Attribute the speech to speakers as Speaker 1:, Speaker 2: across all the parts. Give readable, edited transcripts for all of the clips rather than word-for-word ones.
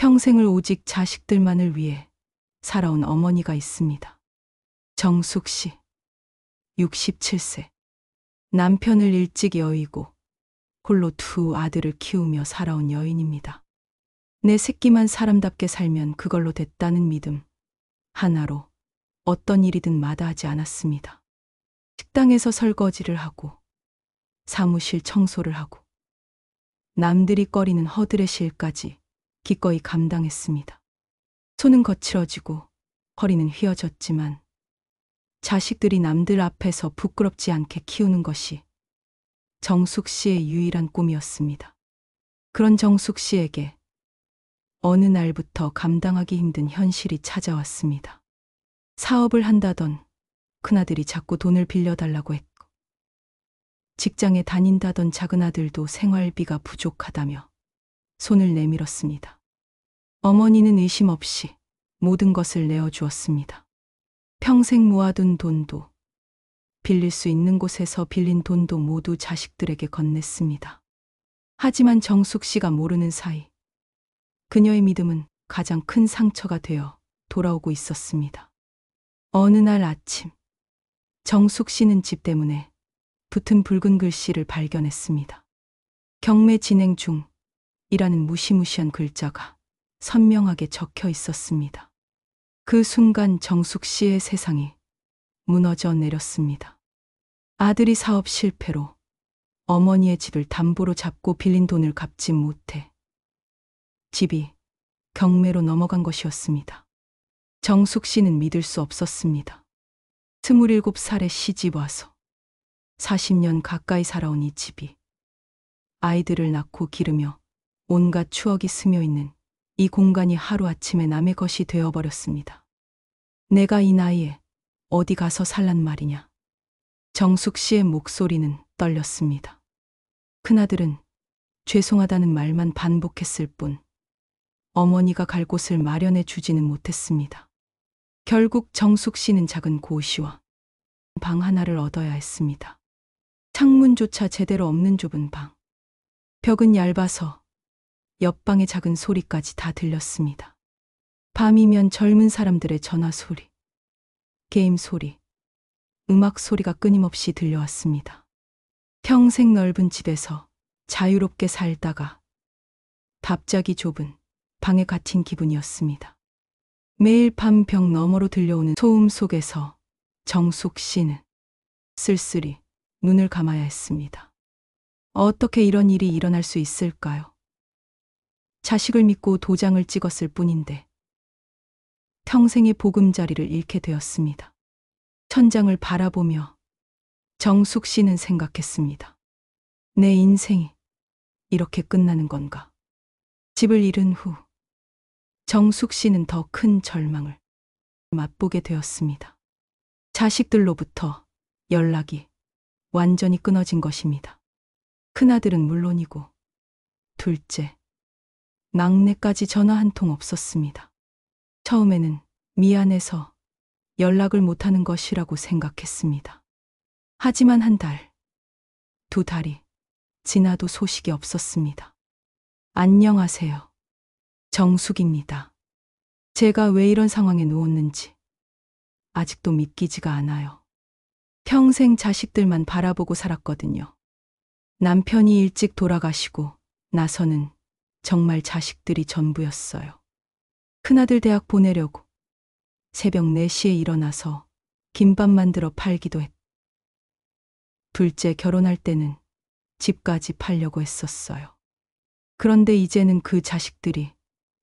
Speaker 1: 평생을 오직 자식들만을 위해 살아온 어머니가 있습니다. 정숙 씨, 67세. 남편을 일찍 여의고 홀로 두 아들을 키우며 살아온 여인입니다. 내 새끼만 사람답게 살면 그걸로 됐다는 믿음 하나로 어떤 일이든 마다하지 않았습니다. 식당에서 설거지를 하고 사무실 청소를 하고 남들이 꺼리는 허드렛 일까지 기꺼이 감당했습니다. 손은 거칠어지고 허리는 휘어졌지만 자식들이 남들 앞에서 부끄럽지 않게 키우는 것이 정숙 씨의 유일한 꿈이었습니다. 그런 정숙 씨에게 어느 날부터 감당하기 힘든 현실이 찾아왔습니다. 사업을 한다던 큰아들이 자꾸 돈을 빌려달라고 했고, 직장에 다닌다던 작은 아들도 생활비가 부족하다며 손을 내밀었습니다. 어머니는 의심 없이 모든 것을 내어주었습니다. 평생 모아둔 돈도, 빌릴 수 있는 곳에서 빌린 돈도 모두 자식들에게 건넸습니다. 하지만 정숙 씨가 모르는 사이 그녀의 믿음은 가장 큰 상처가 되어 돌아오고 있었습니다. 어느 날 아침, 정숙 씨는 집 때문에 붙은 붉은 글씨를 발견했습니다. 경매 진행 중이라는 무시무시한 글자가 선명하게 적혀 있었습니다. 그 순간 정숙 씨의 세상이 무너져 내렸습니다. 아들이 사업 실패로 어머니의 집을 담보로 잡고 빌린 돈을 갚지 못해 집이 경매로 넘어간 것이었습니다. 정숙 씨는 믿을 수 없었습니다. 27살에 시집 와서 40년 가까이 살아온 이 집이 아이들을 낳고 기르며 온갖 추억이 스며 있는 이 공간이 하루아침에 남의 것이 되어버렸습니다. 내가 이 나이에 어디 가서 살란 말이냐. 정숙 씨의 목소리는 떨렸습니다. 큰아들은 죄송하다는 말만 반복했을 뿐 어머니가 갈 곳을 마련해 주지는 못했습니다. 결국 정숙 씨는 작은 고시와 방 하나를 얻어야 했습니다. 창문조차 제대로 없는 좁은 방. 벽은 얇아서 옆방의 작은 소리까지 다 들렸습니다. 밤이면 젊은 사람들의 전화 소리, 게임 소리, 음악 소리가 끊임없이 들려왔습니다. 평생 넓은 집에서 자유롭게 살다가 갑자기 좁은 방에 갇힌 기분이었습니다. 매일 밤 벽 너머로 들려오는 소음 속에서 정숙 씨는 쓸쓸히 눈을 감아야 했습니다. 어떻게 이런 일이 일어날 수 있을까요? 자식을 믿고 도장을 찍었을 뿐인데 평생의 보금자리를 잃게 되었습니다. 천장을 바라보며 정숙 씨는 생각했습니다. 내 인생이 이렇게 끝나는 건가? 집을 잃은 후 정숙 씨는 더 큰 절망을 맛보게 되었습니다. 자식들로부터 연락이 완전히 끊어진 것입니다. 큰아들은 물론이고 둘째, 막내까지 전화 한 통 없었습니다. 처음에는 미안해서 연락을 못하는 것이라고 생각했습니다. 하지만 한 달, 두 달이 지나도 소식이 없었습니다. 안녕하세요. 정숙입니다. 제가 왜 이런 상황에 누웠는지 아직도 믿기지가 않아요. 평생 자식들만 바라보고 살았거든요. 남편이 일찍 돌아가시고 나서는 정말 자식들이 전부였어요. 큰아들 대학 보내려고 새벽 4시에 일어나서 김밥 만들어 팔기도 했고, 둘째 결혼할 때는 집까지 팔려고 했었어요. 그런데 이제는 그 자식들이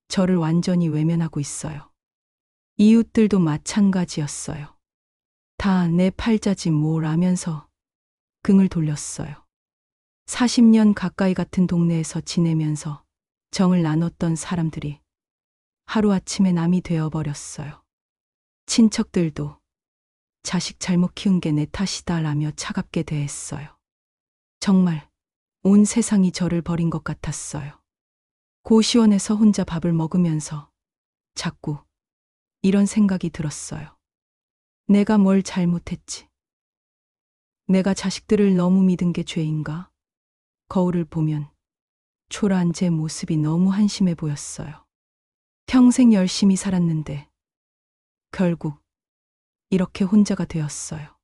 Speaker 1: 저를 완전히 외면하고 있어요. 이웃들도 마찬가지였어요. 다 내 팔자지 뭘 아면서 긍을 돌렸어요. 40년 가까이 같은 동네에서 지내면서 정을 나눴던 사람들이 하루아침에 남이 되어버렸어요. 친척들도 자식 잘못 키운 게 내 탓이다라며 차갑게 대했어요. 정말 온 세상이 저를 버린 것 같았어요. 고시원에서 혼자 밥을 먹으면서 자꾸 이런 생각이 들었어요. 내가 뭘 잘못했지? 내가 자식들을 너무 믿은 게 죄인가? 거울을 보면 초라한 제 모습이 너무 한심해 보였어요. 평생 열심히 살았는데 결국 이렇게 혼자가 되었어요.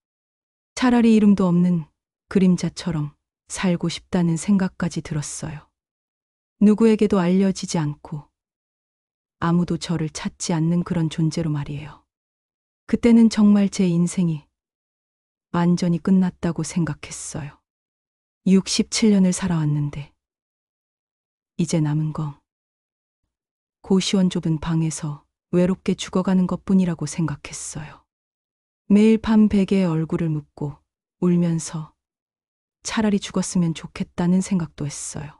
Speaker 1: 차라리 이름도 없는 그림자처럼 살고 싶다는 생각까지 들었어요. 누구에게도 알려지지 않고 아무도 저를 찾지 않는 그런 존재로 말이에요. 그때는 정말 제 인생이 완전히 끝났다고 생각했어요. 67년을 살아왔는데 이제 남은 건 고시원 좁은 방에서 외롭게 죽어가는 것뿐이라고 생각했어요. 매일 밤 베개에 얼굴을 묻고 울면서 차라리 죽었으면 좋겠다는 생각도 했어요.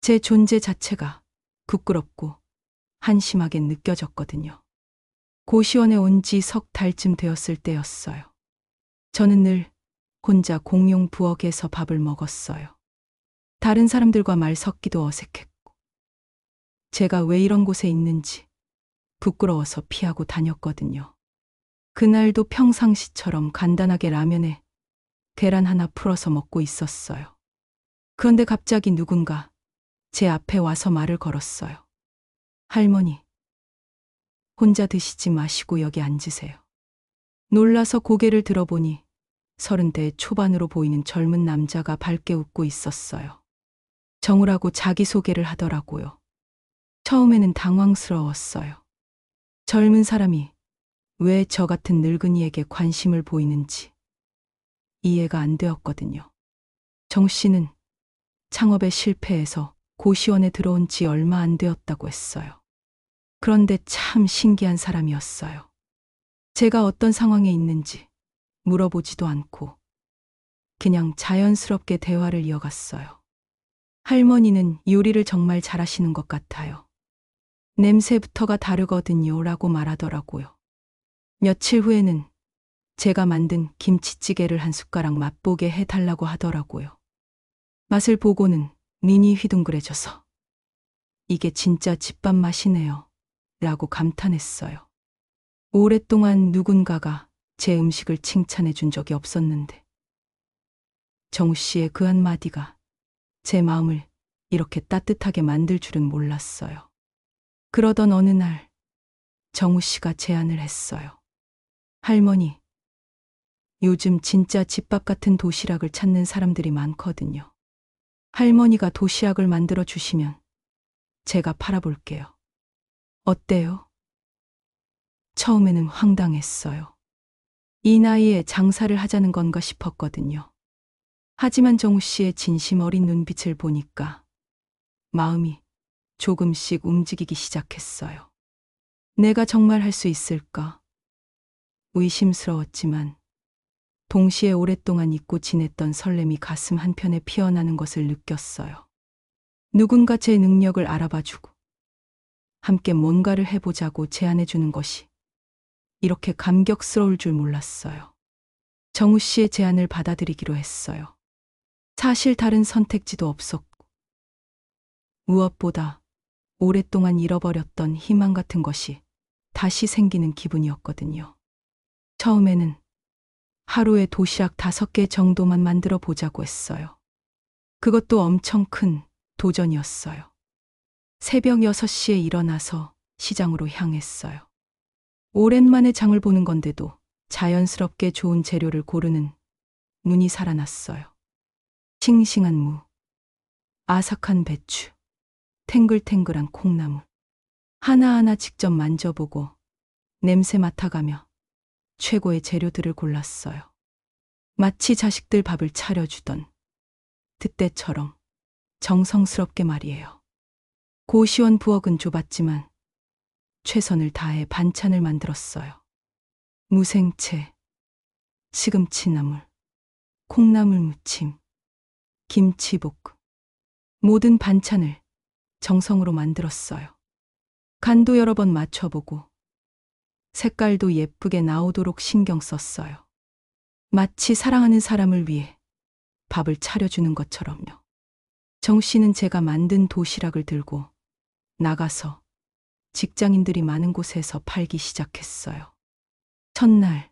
Speaker 1: 제 존재 자체가 부끄럽고 한심하게 느껴졌거든요. 고시원에 온 지 석 달쯤 되었을 때였어요. 저는 늘 혼자 공용 부엌에서 밥을 먹었어요. 다른 사람들과 말 섞기도 어색했고, 제가 왜 이런 곳에 있는지 부끄러워서 피하고 다녔거든요. 그날도 평상시처럼 간단하게 라면에 계란 하나 풀어서 먹고 있었어요. 그런데 갑자기 누군가 제 앞에 와서 말을 걸었어요. 할머니, 혼자 드시지 마시고 여기 앉으세요. 놀라서 고개를 들어보니 30대 초반으로 보이는 젊은 남자가 밝게 웃고 있었어요. 정우라고 자기소개를 하더라고요. 처음에는 당황스러웠어요. 젊은 사람이 왜 저 같은 늙은이에게 관심을 보이는지 이해가 안 되었거든요. 정우 씨는 창업에 실패해서 고시원에 들어온 지 얼마 안 되었다고 했어요. 그런데 참 신기한 사람이었어요. 제가 어떤 상황에 있는지 물어보지도 않고 그냥 자연스럽게 대화를 이어갔어요. 할머니는 요리를 정말 잘하시는 것 같아요. 냄새부터가 다르거든요 라고 말하더라고요. 며칠 후에는 제가 만든 김치찌개를 한 숟가락 맛보게 해달라고 하더라고요. 맛을 보고는 눈이 휘둥그레져서 이게 진짜 집밥 맛이네요 라고 감탄했어요. 오랫동안 누군가가 제 음식을 칭찬해 준 적이 없었는데 정우 씨의 그 한마디가 제 마음을 이렇게 따뜻하게 만들 줄은 몰랐어요. 그러던 어느 날 정우 씨가 제안을 했어요. 할머니, 요즘 진짜 집밥 같은 도시락을 찾는 사람들이 많거든요. 할머니가 도시락을 만들어 주시면 제가 팔아볼게요. 어때요? 처음에는 황당했어요. 이 나이에 장사를 하자는 건가 싶었거든요. 하지만 정우 씨의 진심 어린 눈빛을 보니까 마음이 조금씩 움직이기 시작했어요. 내가 정말 할 수 있을까? 의심스러웠지만 동시에 오랫동안 잊고 지냈던 설렘이 가슴 한편에 피어나는 것을 느꼈어요. 누군가 제 능력을 알아봐주고 함께 뭔가를 해보자고 제안해주는 것이 이렇게 감격스러울 줄 몰랐어요. 정우 씨의 제안을 받아들이기로 했어요. 사실 다른 선택지도 없었고 무엇보다 오랫동안 잃어버렸던 희망 같은 것이 다시 생기는 기분이었거든요. 처음에는 하루에 도시락 5개 정도만 만들어 보자고 했어요. 그것도 엄청 큰 도전이었어요. 새벽 6시에 일어나서 시장으로 향했어요. 오랜만에 장을 보는 건데도 자연스럽게 좋은 재료를 고르는 눈이 살아났어요. 싱싱한 무, 아삭한 배추, 탱글탱글한 콩나물. 하나하나 직접 만져보고 냄새 맡아가며 최고의 재료들을 골랐어요. 마치 자식들 밥을 차려주던 그때처럼 정성스럽게 말이에요. 고시원 부엌은 좁았지만 최선을 다해 반찬을 만들었어요. 무생채, 시금치나물, 콩나물 무침, 김치볶음. 모든 반찬을 정성으로 만들었어요. 간도 여러 번 맞춰보고 색깔도 예쁘게 나오도록 신경 썼어요. 마치 사랑하는 사람을 위해 밥을 차려주는 것처럼요. 정우 씨는 제가 만든 도시락을 들고 나가서 직장인들이 많은 곳에서 팔기 시작했어요. 첫날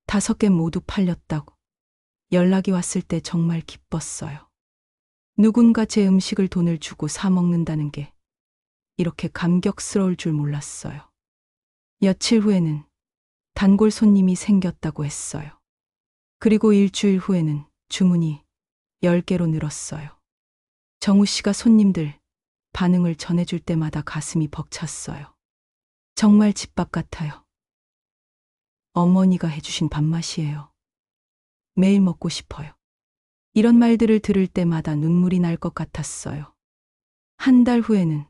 Speaker 1: 5개 모두 팔렸다고 연락이 왔을 때 정말 기뻤어요. 누군가 제 음식을 돈을 주고 사 먹는다는 게 이렇게 감격스러울 줄 몰랐어요. 며칠 후에는 단골 손님이 생겼다고 했어요. 그리고 일주일 후에는 주문이 10개로 늘었어요. 정우 씨가 손님들 반응을 전해줄 때마다 가슴이 벅찼어요. 정말 집밥 같아요. 어머니가 해주신 밥맛이에요. 매일 먹고 싶어요. 이런 말들을 들을 때마다 눈물이 날 것 같았어요. 한 달 후에는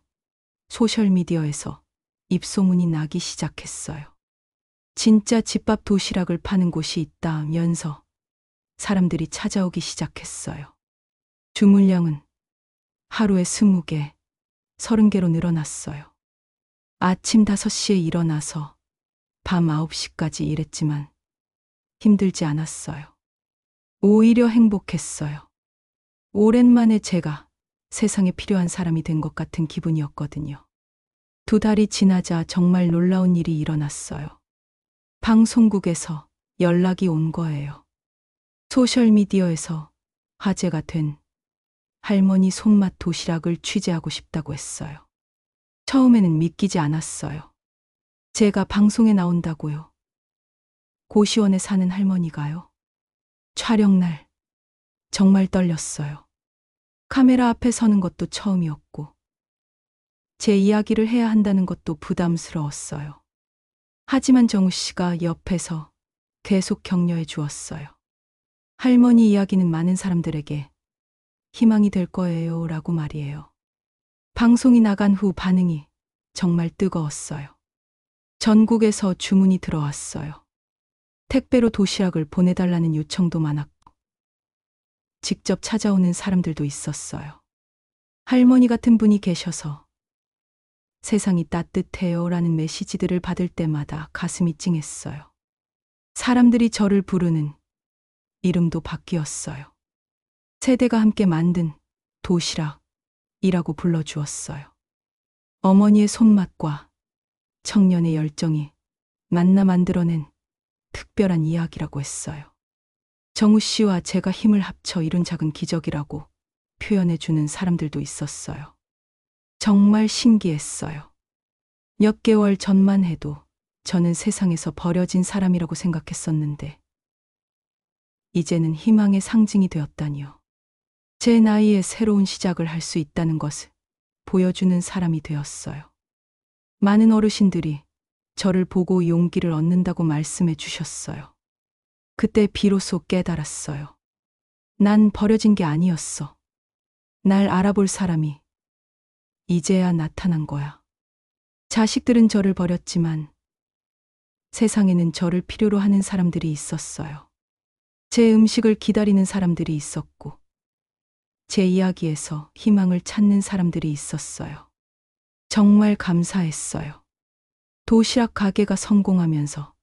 Speaker 1: 소셜미디어에서 입소문이 나기 시작했어요. 진짜 집밥 도시락을 파는 곳이 있다면서 사람들이 찾아오기 시작했어요. 주문량은 하루에 20개, 30개로 늘어났어요. 아침 5시에 일어나서 밤 9시까지 일했지만 힘들지 않았어요. 오히려 행복했어요. 오랜만에 제가 세상에 필요한 사람이 된 것 같은 기분이었거든요. 2달이 지나자 정말 놀라운 일이 일어났어요. 방송국에서 연락이 온 거예요. 소셜미디어에서 화제가 된 할머니 손맛 도시락을 취재하고 싶다고 했어요. 처음에는 믿기지 않았어요. 제가 방송에 나온다고요. 고시원에 사는 할머니가요. 촬영날 정말 떨렸어요. 카메라 앞에 서는 것도 처음이었고 제 이야기를 해야 한다는 것도 부담스러웠어요. 하지만 정우 씨가 옆에서 계속 격려해 주었어요. 할머니 이야기는 많은 사람들에게 희망이 될 거예요 라고 말이에요. 방송이 나간 후 반응이 정말 뜨거웠어요. 전국에서 주문이 들어왔어요. 택배로 도시락을 보내달라는 요청도 많았고 직접 찾아오는 사람들도 있었어요. 할머니 같은 분이 계셔서 세상이 따뜻해요 라는 메시지들을 받을 때마다 가슴이 찡했어요. 사람들이 저를 부르는 이름도 바뀌었어요. 세대가 함께 만든 도시락이라고 불러주었어요. 어머니의 손맛과 청년의 열정이 만나 만들어낸 특별한 이야기라고 했어요. 정우 씨와 제가 힘을 합쳐 이룬 작은 기적이라고 표현해주는 사람들도 있었어요. 정말 신기했어요. 몇 개월 전만 해도 저는 세상에서 버려진 사람이라고 생각했었는데 이제는 희망의 상징이 되었다니요. 제 나이에 새로운 시작을 할 수 있다는 것을 보여주는 사람이 되었어요. 많은 어르신들이 저를 보고 용기를 얻는다고 말씀해 주셨어요. 그때 비로소 깨달았어요. 난 버려진 게 아니었어. 날 알아볼 사람이 이제야 나타난 거야. 자식들은 저를 버렸지만 세상에는 저를 필요로 하는 사람들이 있었어요. 제 음식을 기다리는 사람들이 있었고 제 이야기에서 희망을 찾는 사람들이 있었어요. 정말 감사했어요. 도시락 가게가 성공하면서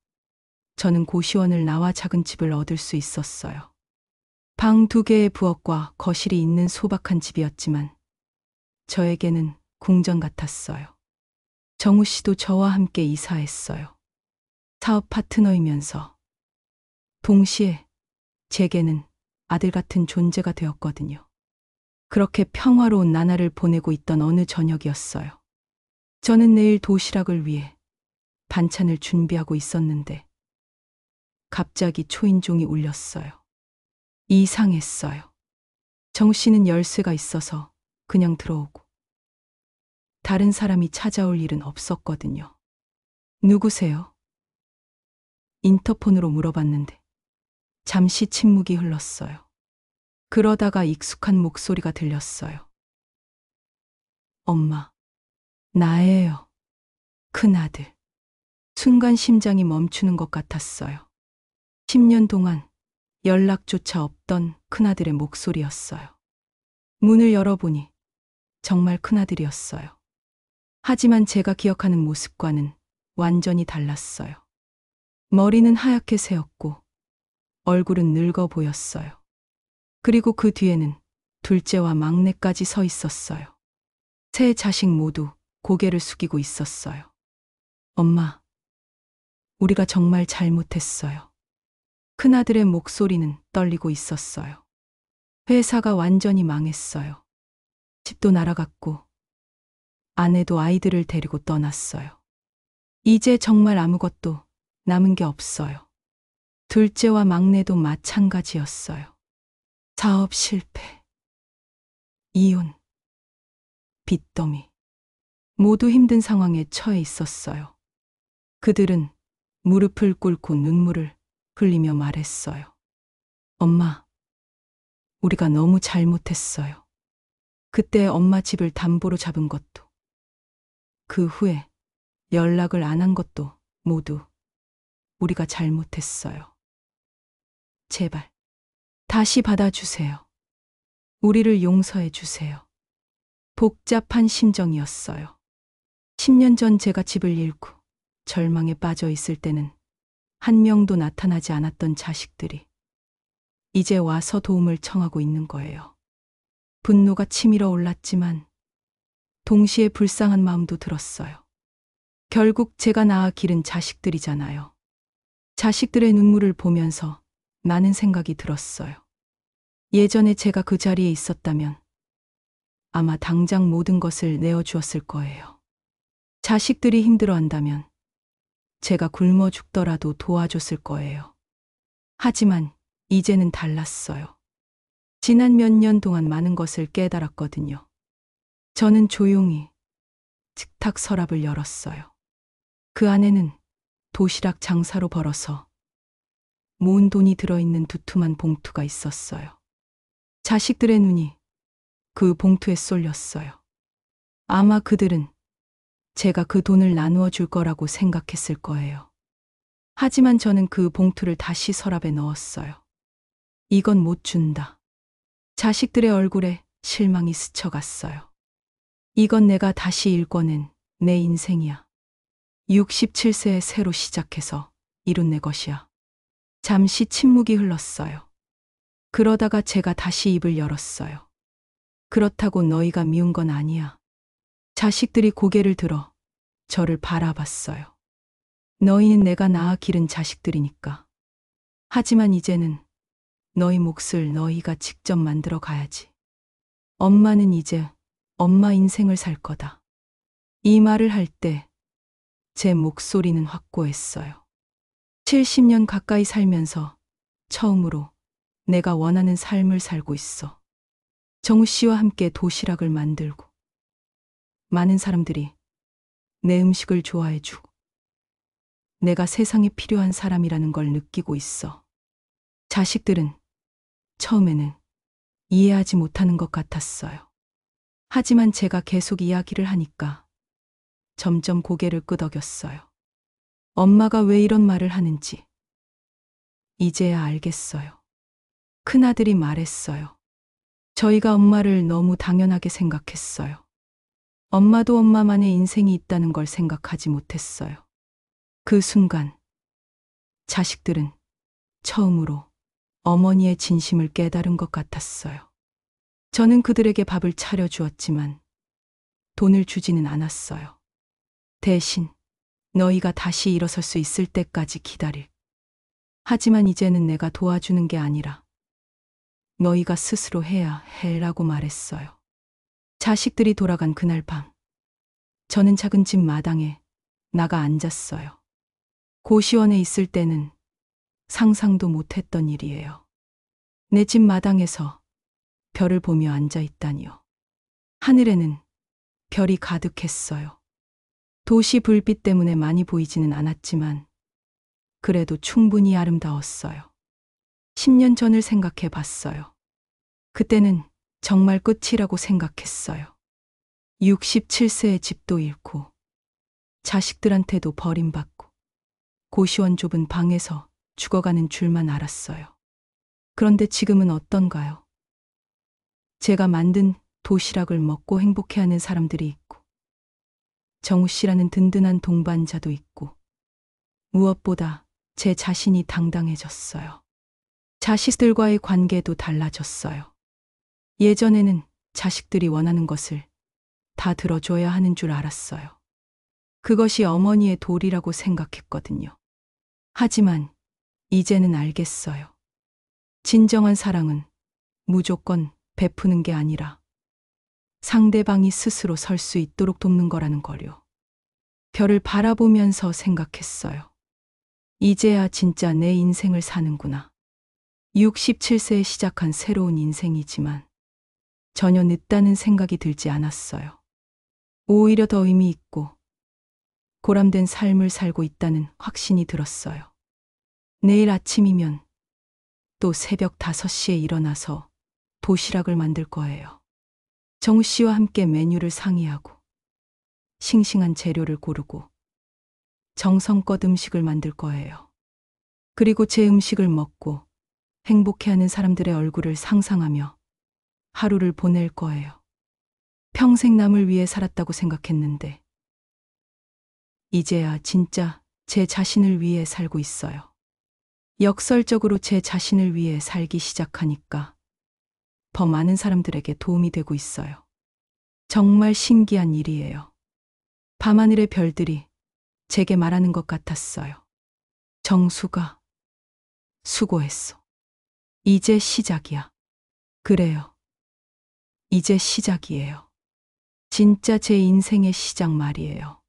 Speaker 1: 저는 고시원을 나와 작은 집을 얻을 수 있었어요. 방 2개의 부엌과 거실이 있는 소박한 집이었지만 저에게는 궁전 같았어요. 정우 씨도 저와 함께 이사했어요. 사업 파트너이면서 동시에 제게는 아들 같은 존재가 되었거든요. 그렇게 평화로운 나날을 보내고 있던 어느 저녁이었어요. 저는 내일 도시락을 위해 반찬을 준비하고 있었는데 갑자기 초인종이 울렸어요. 이상했어요. 정우 씨는 열쇠가 있어서 그냥 들어오고 다른 사람이 찾아올 일은 없었거든요. 누구세요? 인터폰으로 물어봤는데 잠시 침묵이 흘렀어요. 그러다가 익숙한 목소리가 들렸어요. 엄마, 나예요. 큰아들. 순간 심장이 멈추는 것 같았어요. 10년 동안 연락조차 없던 큰아들의 목소리였어요. 문을 열어보니 정말 큰아들이었어요. 하지만 제가 기억하는 모습과는 완전히 달랐어요. 머리는 하얗게 새었고 얼굴은 늙어 보였어요. 그리고 그 뒤에는 둘째와 막내까지 서 있었어요. 세 자식 모두 고개를 숙이고 있었어요. 엄마, 우리가 정말 잘못했어요. 큰아들의 목소리는 떨리고 있었어요. 회사가 완전히 망했어요. 집도 날아갔고 아내도 아이들을 데리고 떠났어요. 이제 정말 아무것도 남은 게 없어요. 둘째와 막내도 마찬가지였어요. 사업 실패, 이혼, 빚더미. 모두 힘든 상황에 처해 있었어요. 그들은 무릎을 꿇고 눈물을 흘리며 말했어요. 엄마, 우리가 너무 잘못했어요. 그때 엄마 집을 담보로 잡은 것도, 그 후에 연락을 안 한 것도 모두 우리가 잘못했어요. 제발 다시 받아주세요. 우리를 용서해 주세요. 복잡한 심정이었어요. 10년 전 제가 집을 잃고 절망에 빠져 있을 때는 한 명도 나타나지 않았던 자식들이 이제 와서 도움을 청하고 있는 거예요. 분노가 치밀어 올랐지만 동시에 불쌍한 마음도 들었어요. 결국 제가 낳아 기른 자식들이잖아요. 자식들의 눈물을 보면서 나는 생각이 들었어요. 예전에 제가 그 자리에 있었다면 아마 당장 모든 것을 내어주었을 거예요. 자식들이 힘들어한다면 제가 굶어 죽더라도 도와줬을 거예요. 하지만 이제는 달랐어요. 지난 몇 년 동안 많은 것을 깨달았거든요. 저는 조용히 식탁 서랍을 열었어요. 그 안에는 도시락 장사로 벌어서 모은 돈이 들어있는 두툼한 봉투가 있었어요. 자식들의 눈이 그 봉투에 쏠렸어요. 아마 그들은 제가 그 돈을 나누어 줄 거라고 생각했을 거예요. 하지만 저는 그 봉투를 다시 서랍에 넣었어요. 이건 못 준다. 자식들의 얼굴에 실망이 스쳐갔어요. 이건 내가 다시 읽어낸 내 인생이야. 67세에 새로 시작해서 이룬 내 것이야. 잠시 침묵이 흘렀어요. 그러다가 제가 다시 입을 열었어요. 그렇다고 너희가 미운 건 아니야. 자식들이 고개를 들어 저를 바라봤어요. 너희는 내가 낳아 기른 자식들이니까. 하지만 이제는 너희 몫을 너희가 직접 만들어 가야지. 엄마는 이제 엄마 인생을 살 거다. 이 말을 할 때 제 목소리는 확고했어요. 70년 가까이 살면서 처음으로 내가 원하는 삶을 살고 있어. 정우 씨와 함께 도시락을 만들고 많은 사람들이 내 음식을 좋아해 주고 내가 세상에 필요한 사람이라는 걸 느끼고 있어. 자식들은 처음에는 이해하지 못하는 것 같았어요. 하지만 제가 계속 이야기를 하니까 점점 고개를 끄덕였어요. 엄마가 왜 이런 말을 하는지 이제야 알겠어요. 큰아들이 말했어요. 저희가 엄마를 너무 당연하게 생각했어요. 엄마도 엄마만의 인생이 있다는 걸 생각하지 못했어요. 그 순간 자식들은 처음으로 어머니의 진심을 깨달은 것 같았어요. 저는 그들에게 밥을 차려주었지만 돈을 주지는 않았어요. 대신 너희가 다시 일어설 수 있을 때까지 기다릴. 하지만 이제는 내가 도와주는 게 아니라 너희가 스스로 해야 해라고 말했어요. 자식들이 돌아간 그날 밤, 저는 작은 집 마당에 나가 앉았어요. 고시원에 있을 때는 상상도 못했던 일이에요. 내 집 마당에서 별을 보며 앉아 있다니요. 하늘에는 별이 가득했어요. 도시 불빛 때문에 많이 보이지는 않았지만 그래도 충분히 아름다웠어요. 10년 전을 생각해 봤어요. 그때는 정말 끝이라고 생각했어요. 67세의 집도 잃고 자식들한테도 버림받고 고시원 좁은 방에서 죽어가는 줄만 알았어요. 그런데 지금은 어떤가요? 제가 만든 도시락을 먹고 행복해하는 사람들이 있고 정우 씨라는 든든한 동반자도 있고 무엇보다 제 자신이 당당해졌어요. 자식들과의 관계도 달라졌어요. 예전에는 자식들이 원하는 것을 다 들어줘야 하는 줄 알았어요. 그것이 어머니의 도리라고 생각했거든요. 하지만 이제는 알겠어요. 진정한 사랑은 무조건 베푸는 게 아니라 상대방이 스스로 설 수 있도록 돕는 거라는 거요. 별을 바라보면서 생각했어요. 이제야 진짜 내 인생을 사는구나. 67세에 시작한 새로운 인생이지만 전혀 늦다는 생각이 들지 않았어요. 오히려 더 의미 있고 보람된 삶을 살고 있다는 확신이 들었어요. 내일 아침이면 또 새벽 5시에 일어나서 도시락을 만들 거예요. 정우 씨와 함께 메뉴를 상의하고 싱싱한 재료를 고르고 정성껏 음식을 만들 거예요. 그리고 제 음식을 먹고 행복해하는 사람들의 얼굴을 상상하며 하루를 보낼 거예요. 평생 남을 위해 살았다고 생각했는데 이제야 진짜 제 자신을 위해 살고 있어요. 역설적으로 제 자신을 위해 살기 시작하니까 더 많은 사람들에게 도움이 되고 있어요. 정말 신기한 일이에요. 밤하늘의 별들이 제게 말하는 것 같았어요. 정수가 수고했어. 이제 시작이야. 그래요. 이제 시작이에요. 진짜 제 인생의 시작 말이에요.